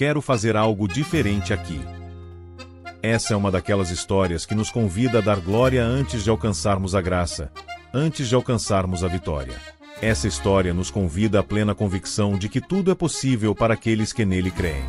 quero fazer algo diferente aqui. Essa é uma daquelas histórias que nos convida a dar glória antes de alcançarmos a graça, antes de alcançarmos a vitória. Essa história nos convida à plena convicção de que tudo é possível para aqueles que nele creem.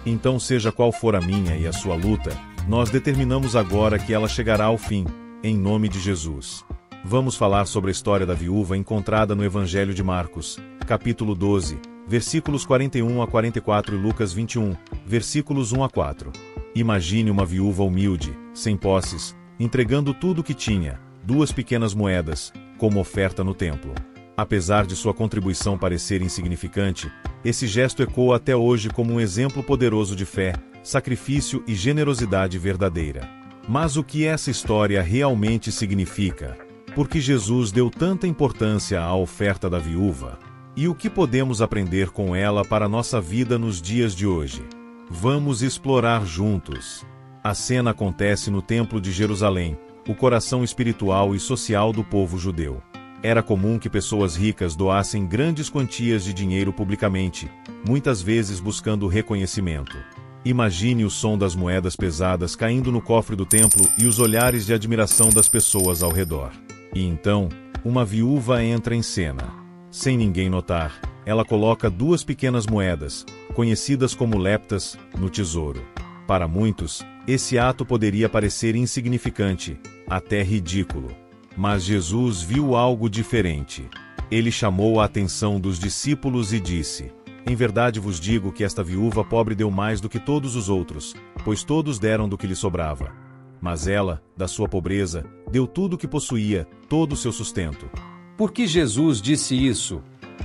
Então, seja qual for a minha e a sua luta, nós determinamos agora que ela chegará ao fim, em nome de Jesus. Vamos falar sobre a história da viúva encontrada no Evangelho de Marcos, capítulo 12, versículos 41 a 44 e Lucas 21, versículos 1 a 4. Imagine uma viúva humilde, sem posses, entregando tudo o que tinha, 2 pequenas moedas, como oferta no templo. Apesar de sua contribuição parecer insignificante, esse gesto ecoa até hoje como um exemplo poderoso de fé, sacrifício e generosidade verdadeira. Mas o que essa história realmente significa? Por que Jesus deu tanta importância à oferta da viúva? E o que podemos aprender com ela para a nossa vida nos dias de hoje? Vamos explorar juntos. A cena acontece no Templo de Jerusalém, o coração espiritual e social do povo judeu. Era comum que pessoas ricas doassem grandes quantias de dinheiro publicamente, muitas vezes buscando reconhecimento. Imagine o som das moedas pesadas caindo no cofre do templo e os olhares de admiração das pessoas ao redor. E então, uma viúva entra em cena. Sem ninguém notar, ela coloca 2 pequenas moedas, conhecidas como leptas, no tesouro. Para muitos, esse ato poderia parecer insignificante, até ridículo. Mas Jesus viu algo diferente. Ele chamou a atenção dos discípulos e disse: "Em verdade vos digo que esta viúva pobre deu mais do que todos os outros, pois todos deram do que lhe sobrava. Mas ela, da sua pobreza, deu tudo o que possuía, todo o seu sustento." Por que Jesus disse isso?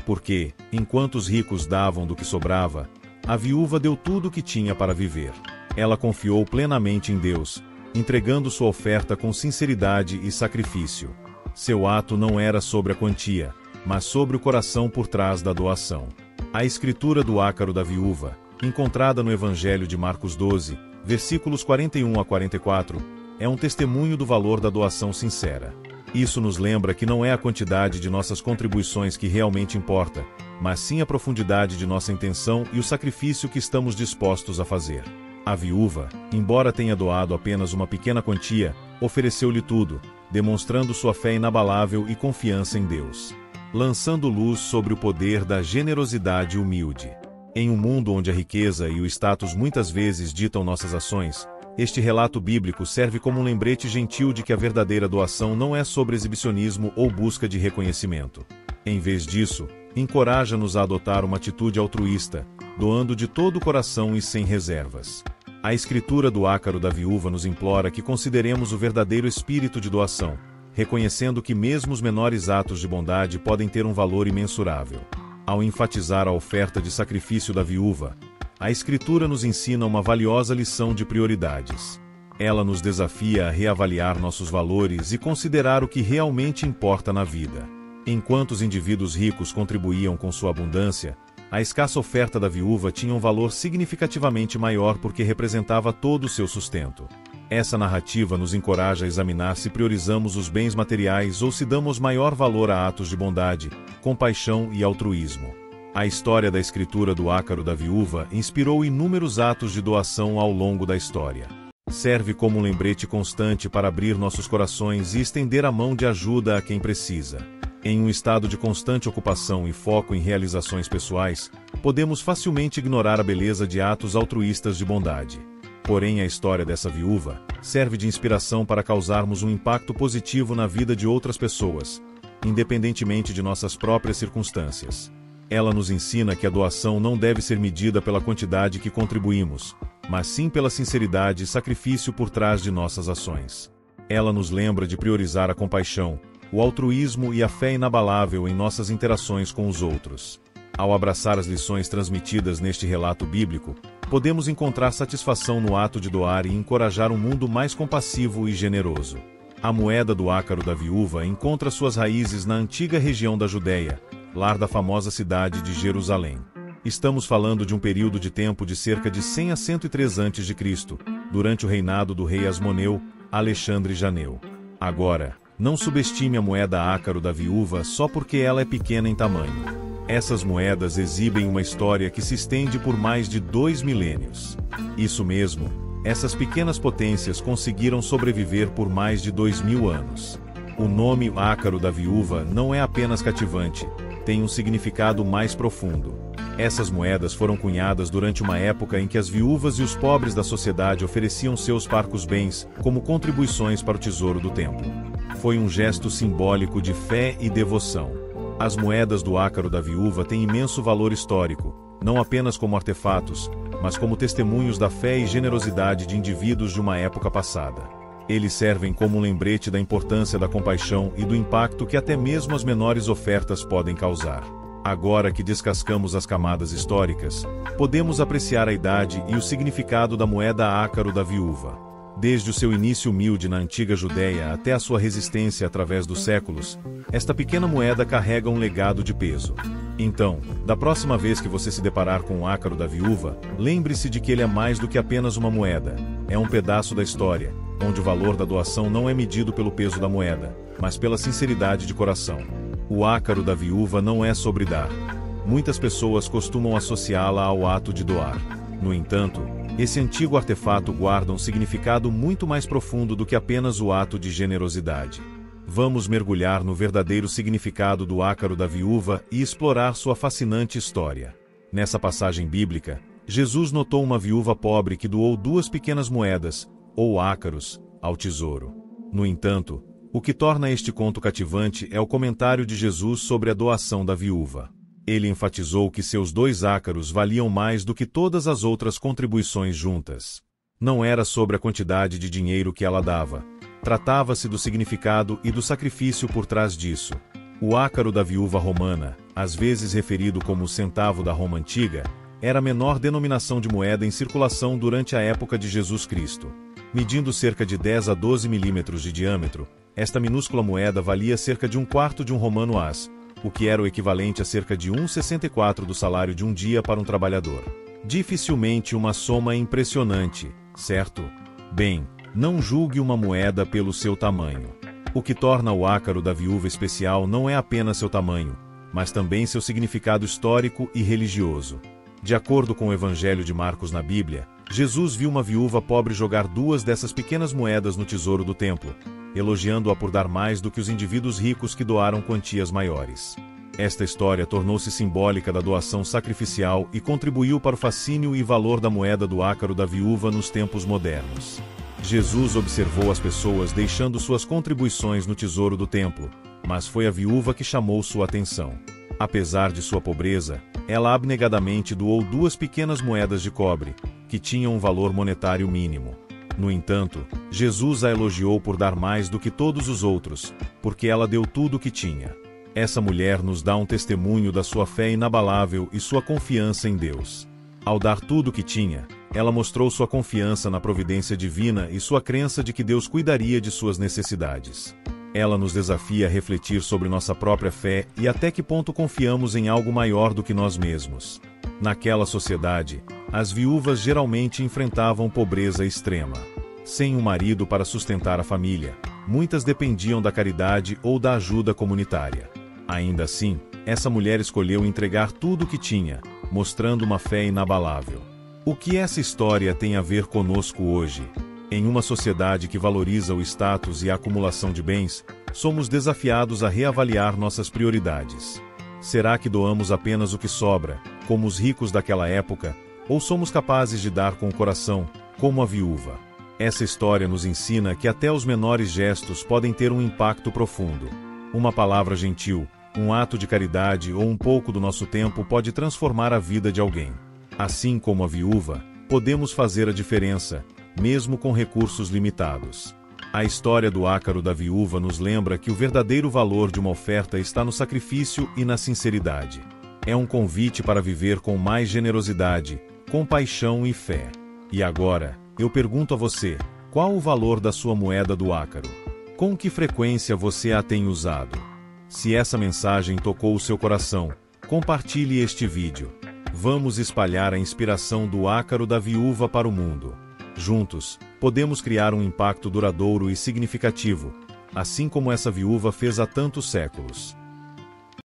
Porque, enquanto os ricos davam do que sobrava, a viúva deu tudo o que tinha para viver. Ela confiou plenamente em Deus, entregando sua oferta com sinceridade e sacrifício. Seu ato não era sobre a quantia, mas sobre o coração por trás da doação. A escritura do ácaro da viúva, encontrada no Evangelho de Marcos 12, versículos 41 a 44, é um testemunho do valor da doação sincera. Isso nos lembra que não é a quantidade de nossas contribuições que realmente importa, mas sim a profundidade de nossa intenção e o sacrifício que estamos dispostos a fazer. A viúva, embora tenha doado apenas uma pequena quantia, ofereceu-lhe tudo, demonstrando sua fé inabalável e confiança em Deus. Lançando luz sobre o poder da generosidade humilde. Em um mundo onde a riqueza e o status muitas vezes ditam nossas ações, este relato bíblico serve como um lembrete gentil de que a verdadeira doação não é sobre exibicionismo ou busca de reconhecimento. Em vez disso, encoraja-nos a adotar uma atitude altruísta, doando de todo o coração e sem reservas. A escritura do ácaro da viúva nos implora que consideremos o verdadeiro espírito de doação, reconhecendo que mesmo os menores atos de bondade podem ter um valor imensurável. Ao enfatizar a oferta de sacrifício da viúva, a Escritura nos ensina uma valiosa lição de prioridades. Ela nos desafia a reavaliar nossos valores e considerar o que realmente importa na vida. Enquanto os indivíduos ricos contribuíam com sua abundância, a escassa oferta da viúva tinha um valor significativamente maior porque representava todo o seu sustento. Essa narrativa nos encoraja a examinar se priorizamos os bens materiais ou se damos maior valor a atos de bondade, compaixão e altruísmo. A história da escritura do ácaro da viúva inspirou inúmeros atos de doação ao longo da história. Serve como um lembrete constante para abrir nossos corações e estender a mão de ajuda a quem precisa. Em um estado de constante ocupação e foco em realizações pessoais, podemos facilmente ignorar a beleza de atos altruístas de bondade. Porém, a história dessa viúva serve de inspiração para causarmos um impacto positivo na vida de outras pessoas, independentemente de nossas próprias circunstâncias. Ela nos ensina que a doação não deve ser medida pela quantidade que contribuímos, mas sim pela sinceridade e sacrifício por trás de nossas ações. Ela nos lembra de priorizar a compaixão, o altruísmo e a fé inabalável em nossas interações com os outros. Ao abraçar as lições transmitidas neste relato bíblico, podemos encontrar satisfação no ato de doar e encorajar um mundo mais compassivo e generoso. A moeda do ácaro da viúva encontra suas raízes na antiga região da Judéia, lar da famosa cidade de Jerusalém. Estamos falando de um período de tempo de cerca de 100 a 103 a.C., durante o reinado do rei Asmoneu, Alexandre Janeu. Agora, não subestime a moeda ácaro da viúva só porque ela é pequena em tamanho. Essas moedas exibem uma história que se estende por mais de 2 milênios. Isso mesmo, essas pequenas potências conseguiram sobreviver por mais de 2000 anos. O nome ácaro da viúva não é apenas cativante, tem um significado mais profundo. Essas moedas foram cunhadas durante uma época em que as viúvas e os pobres da sociedade ofereciam seus parcos bens como contribuições para o tesouro do templo. Foi um gesto simbólico de fé e devoção. As moedas do ácaro da viúva têm imenso valor histórico, não apenas como artefatos, mas como testemunhos da fé e generosidade de indivíduos de uma época passada. Eles servem como um lembrete da importância da compaixão e do impacto que até mesmo as menores ofertas podem causar. Agora que descascamos as camadas históricas, podemos apreciar a idade e o significado da moeda ácaro da viúva. Desde o seu início humilde na antiga Judéia até a sua resistência através dos séculos, esta pequena moeda carrega um legado de peso. Então, da próxima vez que você se deparar com o ácaro da viúva, lembre-se de que ele é mais do que apenas uma moeda. É um pedaço da história, onde o valor da doação não é medido pelo peso da moeda, mas pela sinceridade de coração. O ácaro da viúva não é sobre dar. Muitas pessoas costumam associá-la ao ato de doar. No entanto, esse antigo artefato guarda um significado muito mais profundo do que apenas o ato de generosidade. Vamos mergulhar no verdadeiro significado do ácaro da viúva e explorar sua fascinante história. Nessa passagem bíblica, Jesus notou uma viúva pobre que doou 2 pequenas moedas, ou ácaros, ao tesouro. No entanto, o que torna este conto cativante é o comentário de Jesus sobre a doação da viúva. Ele enfatizou que seus 2 ácaros valiam mais do que todas as outras contribuições juntas. Não era sobre a quantidade de dinheiro que ela dava. Tratava-se do significado e do sacrifício por trás disso. O ácaro da viúva romana, às vezes referido como o centavo da Roma antiga, era a menor denominação de moeda em circulação durante a época de Jesus Cristo. Medindo cerca de 10 a 12 milímetros de diâmetro, esta minúscula moeda valia cerca de 1/4 de um romano as, o que era o equivalente a cerca de 1,64 do salário de um dia para um trabalhador. Dificilmente uma soma impressionante, certo? Bem, não julgue uma moeda pelo seu tamanho. O que torna o ácaro da viúva especial não é apenas seu tamanho, mas também seu significado histórico e religioso. De acordo com o Evangelho de Marcos na Bíblia, Jesus viu uma viúva pobre jogar 2 dessas pequenas moedas no tesouro do templo, elogiando-a por dar mais do que os indivíduos ricos que doaram quantias maiores. Esta história tornou-se simbólica da doação sacrificial e contribuiu para o fascínio e valor da moeda do ácaro da viúva nos tempos modernos. Jesus observou as pessoas deixando suas contribuições no tesouro do templo, mas foi a viúva que chamou sua atenção. Apesar de sua pobreza, ela abnegadamente doou 2 pequenas moedas de cobre, que tinham um valor monetário mínimo. No entanto, Jesus a elogiou por dar mais do que todos os outros, porque ela deu tudo o que tinha. Essa mulher nos dá um testemunho da sua fé inabalável e sua confiança em Deus. Ao dar tudo o que tinha, ela mostrou sua confiança na providência divina e sua crença de que Deus cuidaria de suas necessidades. Ela nos desafia a refletir sobre nossa própria fé e até que ponto confiamos em algo maior do que nós mesmos. Naquela sociedade, as viúvas geralmente enfrentavam pobreza extrema. Sem um marido para sustentar a família, muitas dependiam da caridade ou da ajuda comunitária. Ainda assim, essa mulher escolheu entregar tudo o que tinha, mostrando uma fé inabalável. O que essa história tem a ver conosco hoje? Em uma sociedade que valoriza o status e a acumulação de bens, somos desafiados a reavaliar nossas prioridades. Será que doamos apenas o que sobra, como os ricos daquela época, ou somos capazes de dar com o coração, como a viúva? Essa história nos ensina que até os menores gestos podem ter um impacto profundo. Uma palavra gentil, um ato de caridade ou um pouco do nosso tempo pode transformar a vida de alguém. Assim como a viúva, podemos fazer a diferença, mesmo com recursos limitados. A história do ácaro da viúva nos lembra que o verdadeiro valor de uma oferta está no sacrifício e na sinceridade. É um convite para viver com mais generosidade, compaixão e fé. E agora, eu pergunto a você, qual o valor da sua moeda do ácaro? Com que frequência você a tem usado? Se essa mensagem tocou o seu coração, compartilhe este vídeo. Vamos espalhar a inspiração do ácaro da viúva para o mundo. Juntos, podemos criar um impacto duradouro e significativo, assim como essa viúva fez há tantos séculos.